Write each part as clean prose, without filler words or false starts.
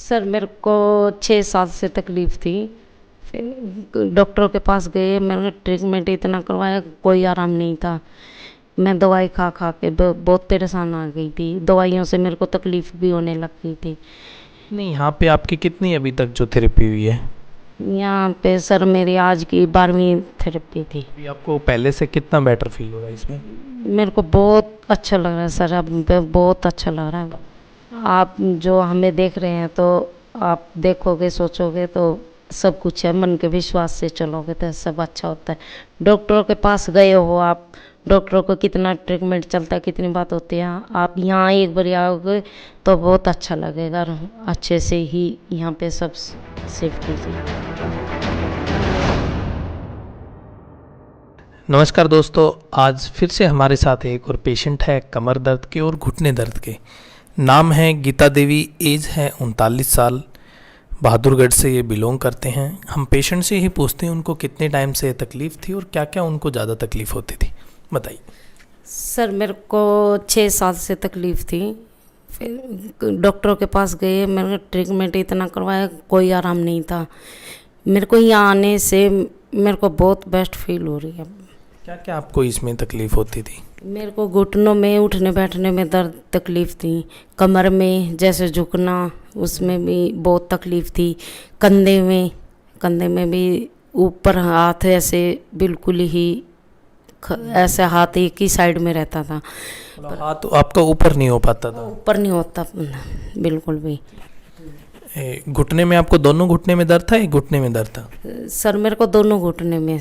Sir मेरे को 6 साल से तकलीफ़ थी। फिर डॉक्टरों के पास गए, मैंने ट्रीटमेंट इतना करवाया, कोई आराम नहीं था। मैं दवाई खा खा के बहुत परेशान आ गई थी। दवाइयों से मेरे को तकलीफ़ भी होने लग गई थी। नहीं, यहाँ पे आपकी कितनी अभी तक जो थेरेपी हुई है? यहाँ पे सर मेरी आज की 12वीं थेरेपी थी। अभी आपको पहले से कितना बेटर फील हो रहा है इसमें? मेरे को बहुत अच्छा लग रहा है सर, अब बहुत अच्छा लग रहा है। आप जो हमें देख रहे हैं तो आप देखोगे, सोचोगे तो सब कुछ है, मन के विश्वास से चलोगे तो सब अच्छा होता है। डॉक्टरों के पास गए हो आप, डॉक्टरों को कितना ट्रीटमेंट चलता है, कितनी बात होती है, आप यहाँ एक बार आओगे तो बहुत अच्छा लगेगा और अच्छे से ही यहाँ पे सब सेफ कीजिए। नमस्कार दोस्तों, आज फिर से हमारे साथ एक और पेशेंट है कमर दर्द के और घुटने दर्द के। नाम है गीता देवी, एज है 39 साल, बहादुरगढ़ से ये बिलोंग करते हैं। हम पेशेंट से ही पूछते हैं उनको कितने टाइम से तकलीफ़ थी और क्या क्या उनको ज़्यादा तकलीफ़ होती थी। बताइए। सर मेरे को 6 साल से तकलीफ़ थी। फिर डॉक्टरों के पास गए, मैंने ट्रीटमेंट इतना करवाया, कोई आराम नहीं था। मेरे को यहाँ आने से मेरे को बहुत बेस्ट फील हो रही है। क्या क्या आपको इसमें तकलीफ़ होती थी? मेरे को घुटनों में उठने बैठने में दर्द तकलीफ़ थी, कमर में जैसे झुकना उसमें भी बहुत तकलीफ़ थी, कंधे में भी ऊपर हाथ ऐसे बिल्कुल ही ऐसे हाथ एक ही साइड में रहता था, हाथ आपका ऊपर नहीं हो पाता था? ऊपर नहीं होता बिल्कुल भी। घुटने में आपको दोनों घुटने में दर्द था, एक घुटने में दर्द था? सर मेरे को दोनों घुटने में।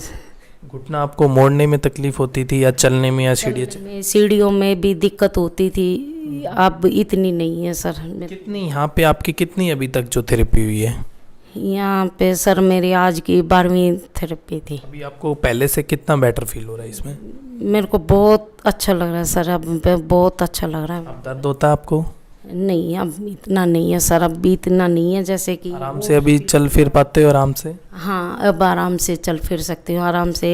घुटना आपको मोड़ने में तकलीफ होती थी या चलने में या सीढ़ियों में भी दिक्कत होती थी, अब इतनी नहीं है सर। कितनी यहाँ पे आपकी कितनी अभी तक जो थेरेपी हुई है? यहाँ पे सर मेरी आज की 12वीं थेरेपी थी। अभी आपको पहले से कितना बेटर फील हो रहा है इसमें? मेरे को बहुत अच्छा लग रहा है सर, अब बहुत अच्छा लग रहा है। अब दर्द होता है आपको? नहीं, अब इतना नहीं है सर, अब भी इतना नहीं है जैसे कि आराम से अभी चल फिर पाते हो आराम से? हाँ, अब आराम से चल फिर सकती हूँ, आराम से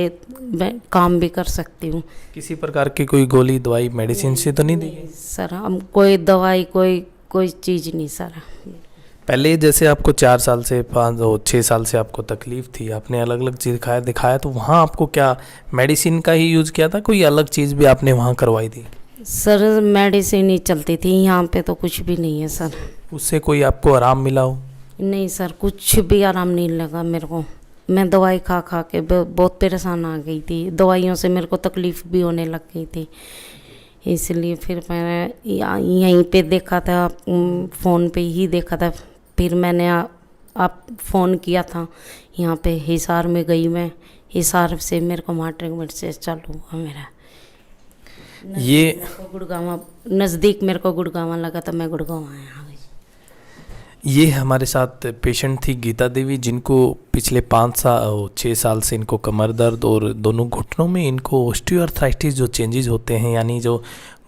काम भी कर सकती हूँ। किसी प्रकार की कोई गोली दवाई मेडिसिन से तो नहीं दी? सर हम कोई दवाई कोई चीज़ नहीं सर। पहले जैसे आपको 4 साल से 6 साल से आपको तकलीफ थी, आपने अलग अलग चीज़ दिखाया तो वहाँ आपको क्या मेडिसिन का ही यूज़ किया था, कोई अलग चीज़ भी आपने वहाँ करवाई थी? सर मेडिसिन ही चलती थी, यहाँ पे तो कुछ भी नहीं है सर। उससे कोई आपको आराम मिला हो? नहीं सर, कुछ भी आराम नहीं लगा मेरे को। मैं दवाई खा खा के बहुत परेशान आ गई थी, दवाइयों से मेरे को तकलीफ़ भी होने लग गई थी। इसलिए फिर मैंने यहीं पे देखा था, फ़ोन पे ही देखा था। फिर मैंने आप फ़ोन किया था, यहाँ पे हिसार में गई मैं, हिसार से मेरे को वहाँ ट्रीटमेंट से चालू हुआ मेरा। ये गुड़गांव नज़दीक मेरे को गुड़गांव लगा तो मैं गुड़गांव आया। ये हमारे साथ पेशेंट थी गीता देवी, जिनको पिछले 6 साल से इनको कमर दर्द और दोनों घुटनों में इनको ऑस्टियोआर्थराइटिस जो चेंजेस होते हैं, यानी जो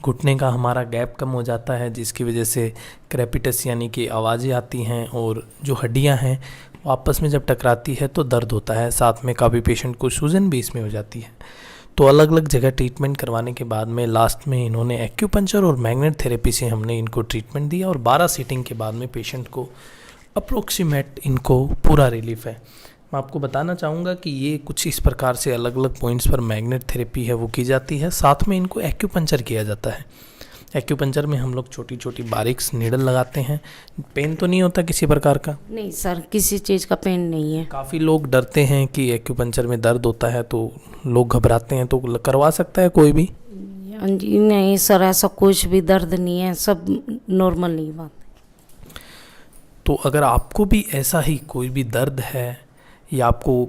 घुटने का हमारा गैप कम हो जाता है, जिसकी वजह से क्रेपिटस यानी कि आवाज़ें आती हैं और जो हड्डियां हैं वो आपस में जब टकराती है तो दर्द होता है। साथ में काफ़ी पेशेंट को सूजन भी इसमें हो जाती है। तो अलग अलग जगह ट्रीटमेंट करवाने के बाद में लास्ट में इन्होंने एक्यूपंक्चर और मैग्नेट थेरेपी से हमने इनको ट्रीटमेंट दिया और 12 सीटिंग के बाद में पेशेंट को अप्रोक्सीमेट इनको पूरा रिलीफ है। मैं आपको बताना चाहूँगा कि ये कुछ इस प्रकार से अलग अलग पॉइंट्स पर मैग्नेट थेरेपी है वो की जाती है, साथ में इनको एक्यूपंक्चर किया जाता है। एक्यूपंक्चर में हम लोग छोटी छोटी बारीक नीडल लगाते हैं। पेन तो नहीं होता किसी प्रकार का? नहीं सर, किसी चीज़ का पेन नहीं है। काफ़ी लोग डरते हैं कि एक्यूपंक्चर में दर्द होता है तो लोग घबराते हैं, तो करवा सकता है कोई भी? जी नहीं सर, ऐसा कुछ भी दर्द नहीं है, सब नॉर्मल नहीं बात। तो अगर आपको भी ऐसा ही कोई भी दर्द है, या आपको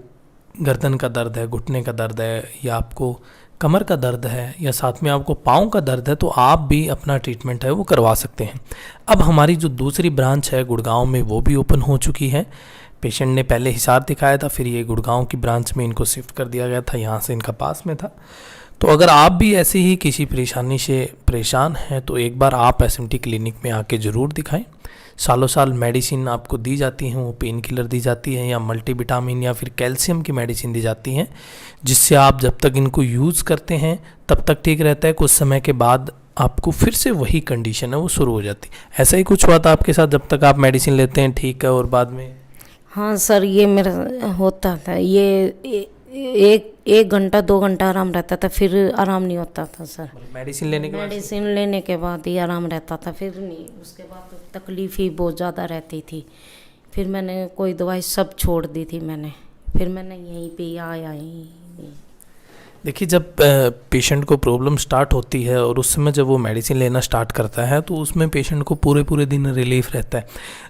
गर्दन का दर्द है, घुटने का दर्द है, या आपको कमर का दर्द है, या साथ में आपको पाँव का दर्द है, तो आप भी अपना ट्रीटमेंट है वो करवा सकते हैं। अब हमारी जो दूसरी ब्रांच है गुड़गांव में वो भी ओपन हो चुकी है। पेशेंट ने पहले हिसार दिखाया था, फिर ये गुड़गांव की ब्रांच में इनको शिफ्ट कर दिया गया था, यहाँ से इनका पास में था। तो अगर आप भी ऐसे ही किसी परेशानी से परेशान हैं तो एक बार आप एसएमटी क्लिनिक में आके ज़रूर दिखाएं। सालों साल मेडिसिन आपको दी जाती हैं, वो पेन किलर दी जाती है या मल्टीविटामिन या फिर कैल्शियम की मेडिसिन दी जाती हैं, जिससे आप जब तक इनको यूज़ करते हैं तब तक ठीक रहता है। कुछ समय के बाद आपको फिर से वही कंडीशन है वो शुरू हो जाती। ऐसा ही कुछ हुआ था आपके साथ जब तक आप मेडिसिन लेते हैं ठीक है और बाद में? हाँ सर, ये मेरा होता था, एक घंटा 2 घंटा आराम रहता था, फिर आराम नहीं होता था सर। मेडिसिन लेने के बाद? मेडिसिन लेने के बाद ही आराम रहता था, फिर नहीं, उसके बाद तो तकलीफ़ ही बहुत ज़्यादा रहती थी। फिर मैंने कोई दवाई सब छोड़ दी थी मैंने, फिर मैंने यहीं पे आया ही। देखिए, जब पेशेंट को प्रॉब्लम स्टार्ट होती है और उस समय जब वो मेडिसिन लेना स्टार्ट करता है तो उसमें पेशेंट को पूरे दिन रिलीफ रहता है।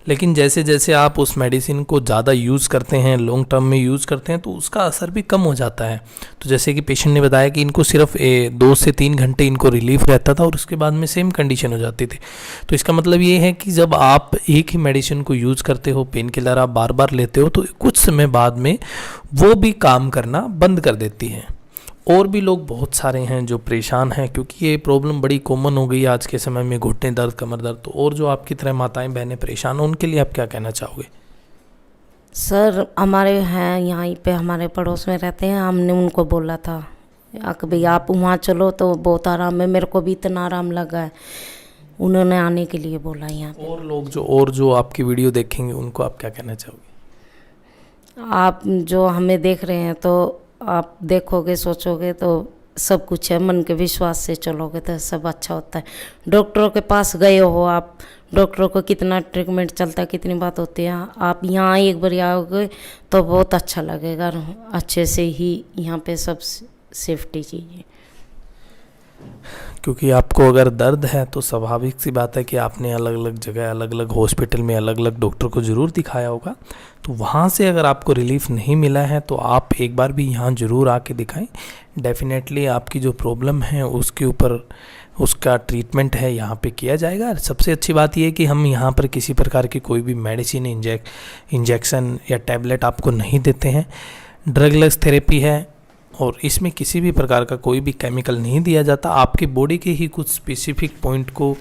लेकिन जैसे जैसे आप उस मेडिसिन को ज़्यादा यूज़ करते हैं, लॉन्ग टर्म में यूज़ करते हैं, तो उसका असर भी कम हो जाता है। तो जैसे कि पेशेंट ने बताया कि इनको सिर्फ 2 से 3 घंटे इनको रिलीफ रहता था और उसके बाद में सेम कंडीशन हो जाती थी। तो इसका मतलब ये है कि जब आप एक ही मेडिसिन को यूज़ करते हो, पेन किलर आप बार बार लेते हो, तो कुछ समय बाद में वो भी काम करना बंद कर देती है। और भी लोग बहुत सारे हैं जो परेशान हैं, क्योंकि ये प्रॉब्लम बड़ी कॉमन हो गई है आज के समय में, घुटने दर्द, कमर दर्द। तो और जो आपकी तरह माताएं बहनें परेशान हैं, उनके लिए आप क्या कहना चाहोगे? सर हमारे हैं यहाँ पे, हमारे पड़ोस में रहते हैं, हमने उनको बोला था कि भाई आप वहाँ चलो तो बहुत आराम है, मेरे को भी इतना आराम लगा है, उन्होंने आने के लिए बोला यहाँ पे। और जो आपकी वीडियो देखेंगे उनको आप क्या कहना चाहोगे? आप जो हमें देख रहे हैं तो आप देखोगे, सोचोगे तो सब कुछ है, मन के विश्वास से चलोगे तो सब अच्छा होता है। डॉक्टरों के पास गए हो आप, डॉक्टरों को कितना ट्रीटमेंट चलता है, कितनी बात होती है, आप यहाँ एक बार आओगे तो बहुत अच्छा लगेगा, अच्छे से ही यहाँ पे सब सेफ्टी चाहिए। क्योंकि आपको अगर दर्द है तो स्वाभाविक सी बात है कि आपने अलग अलग जगह, अलग अलग हॉस्पिटल में अलग अलग डॉक्टर को ज़रूर दिखाया होगा। तो वहाँ से अगर आपको रिलीफ नहीं मिला है तो आप एक बार भी यहाँ ज़रूर आके दिखाएं। डेफिनेटली आपकी जो प्रॉब्लम है उसके ऊपर उसका ट्रीटमेंट है यहाँ पे किया जाएगा। सबसे अच्छी बात यह है कि हम यहाँ पर किसी प्रकार की कोई भी मेडिसिन, इंजेक्शन या टैबलेट आपको नहीं देते हैं। ड्रगलेस थेरेपी है और इसमें किसी भी प्रकार का कोई भी केमिकल नहीं दिया जाता। आपकी बॉडी के ही कुछ स्पेसिफिक पॉइंट को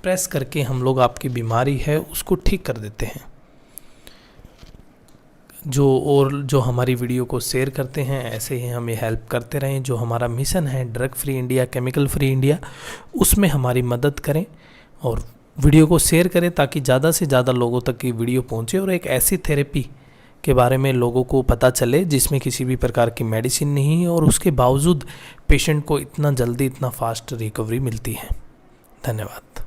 प्रेस करके हम लोग आपकी बीमारी है उसको ठीक कर देते हैं। जो हमारी वीडियो को शेयर करते हैं ऐसे ही हमें हेल्प करते रहें। जो हमारा मिशन है drug free India, chemical free India, उसमें हमारी मदद करें और वीडियो को शेयर करें ताकि ज़्यादा से ज़्यादा लोगों तक की वीडियो पहुँचे और एक ऐसी थेरेपी के बारे में लोगों को पता चले जिसमें किसी भी प्रकार की मेडिसिन नहीं है और उसके बावजूद पेशेंट को इतना जल्दी, इतना फास्ट रिकवरी मिलती है। धन्यवाद।